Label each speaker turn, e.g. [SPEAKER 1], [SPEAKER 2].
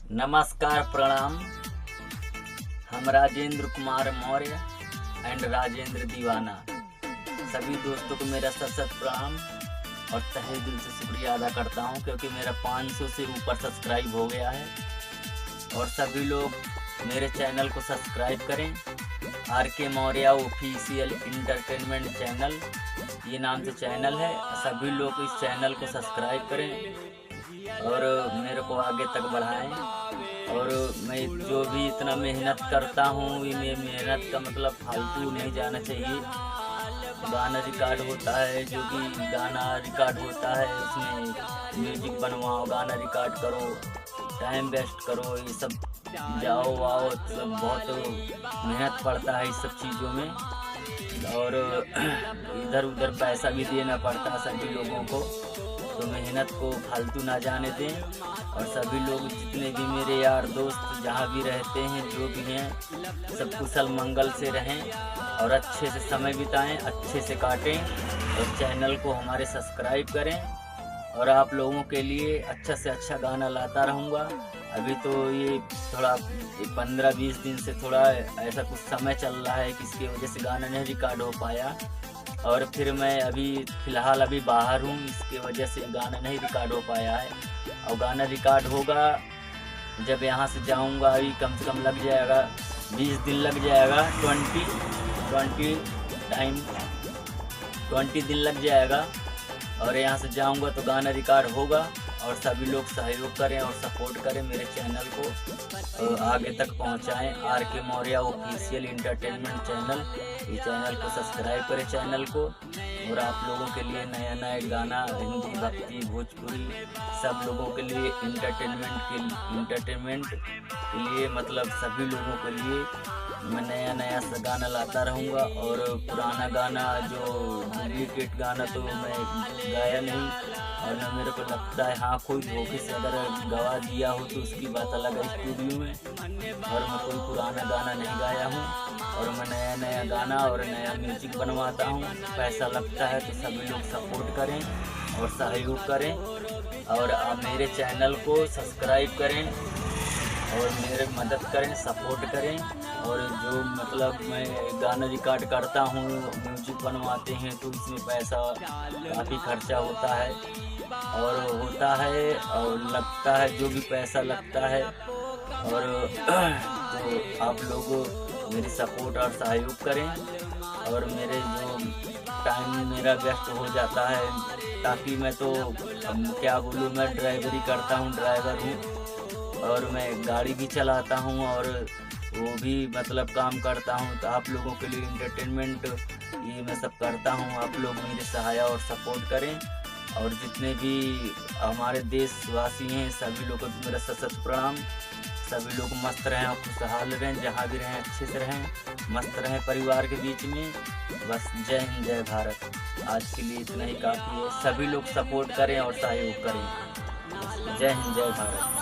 [SPEAKER 1] नमस्कार, प्रणाम। हम राजेंद्र कुमार मौर्य एंड राजेंद्र दीवाना सभी दोस्तों को मेरा सत प्रणाम और तहे दिल से शुक्रिया अदा करता हूं, क्योंकि मेरा 500 से ऊपर सब्सक्राइब हो गया है। और सभी लोग मेरे चैनल को सब्सक्राइब करें। RK Maurya official entertainment channel, ये नाम से चैनल है। सभी लोग इस चैनल को सब्सक्राइब करें और मेरे को आगे तक बढ़ाएं। और मैं जो भी इतना मेहनत करता हूँ, ये मेहनत का मतलब फालतू नहीं जाना चाहिए। गाना रिकॉर्ड होता है, जो भी गाना रिकॉर्ड होता है उसमें म्यूजिक बनवाओ, गाना रिकॉर्ड करो, टाइम वेस्ट करो, ये सब जाओ आओ, सब बहुत मेहनत पड़ता है इस सब चीज़ों में। और इधर उधर पैसा भी देना पड़ता है सभी लोगों को, तो मेहनत को फालतू ना जाने दें। और सभी लोग जितने भी मेरे यार दोस्त जहाँ भी रहते हैं, जो भी हैं, सब कुशल मंगल से रहें और अच्छे से समय बिताएं, अच्छे से काटें। और चैनल को हमारे सब्सक्राइब करें। और आप लोगों के लिए अच्छा से अच्छा गाना लाता रहूँगा। अभी तो ये थोड़ा 15-20 दिन से थोड़ा ऐसा कुछ समय चल रहा है कि इसकी वजह से गाना नहीं रिकॉर्ड हो पाया। और फिर मैं अभी फ़िलहाल अभी बाहर हूँ, इसके वजह से गाना नहीं रिकॉर्ड हो पाया है। और गाना रिकॉर्ड होगा जब यहाँ से जाऊँगा। अभी कम से कम लग जाएगा 20 दिन लग जाएगा, 20 दिन लग जाएगा। और यहाँ से जाऊँगा तो गाना रिकॉर्ड होगा। और सभी लोग सहयोग करें और सपोर्ट करें मेरे चैनल को, आगे तक पहुँचाएँ। RK Maurya official entertainment channel, इस चैनल को सब्सक्राइब करें चैनल को। और आप लोगों के लिए नया नया गाना, हिंदी, भक्ति, भोजपुरी, सब लोगों के लिए इंटरटेनमेंट के लिए मतलब सभी लोगों के लिए मैं नया नया सा गाना लाता रहूँगा। और पुराना गाना, जो डुप्लीकेट गाना तो मैं गाया नहीं। और न मेरे को लगता है, हाँ, कोई धोखे से अगर गवा दिया हो तो उसकी बात अलग है स्टूडियो में। और मैं कोई पुराना गाना नहीं गाया हूँ। और मैं नया नया गाना और नया म्यूजिक बनवाता हूँ। पैसा लगता है तो सभी लोग सपोर्ट करें और सहयोग करें। और आप मेरे चैनल को सब्सक्राइब करें और मेरे मदद करें, सपोर्ट करें। और जो मतलब मैं गाना रिकॉर्ड करता हूँ, म्यूजिक बनवाते हैं, तो इसमें पैसा काफ़ी खर्चा होता है और लगता है, जो भी पैसा लगता है। और तो आप लोग मेरी सपोर्ट और सहयोग करें। और मेरे जो टाइम मेरा वेस्ट हो जाता है, ताकि मैं तो क्या बोलूँ, मैं ड्राइवरी करता हूँ, ड्राइवर हूँ और मैं गाड़ी भी चलाता हूँ और वो भी मतलब काम करता हूँ। तो आप लोगों के लिए इंटरटेनमेंट ये मैं सब करता हूँ। आप लोग मेरे सहायता और सपोर्ट करें। और जितने भी हमारे देशवासी हैं, सभी लोगों को मेरा सत प्रणाम। सभी लोग मस्त रहें और खुशहाल रहें, जहाँ भी रहें अच्छे से रहें, मस्त रहें परिवार के बीच में। बस जय हिंद, जय भारत। आज के लिए इतना ही काफ़ी है। सभी लोग सपोर्ट करें और सहयोग करें। जय हिंद, जय भारत।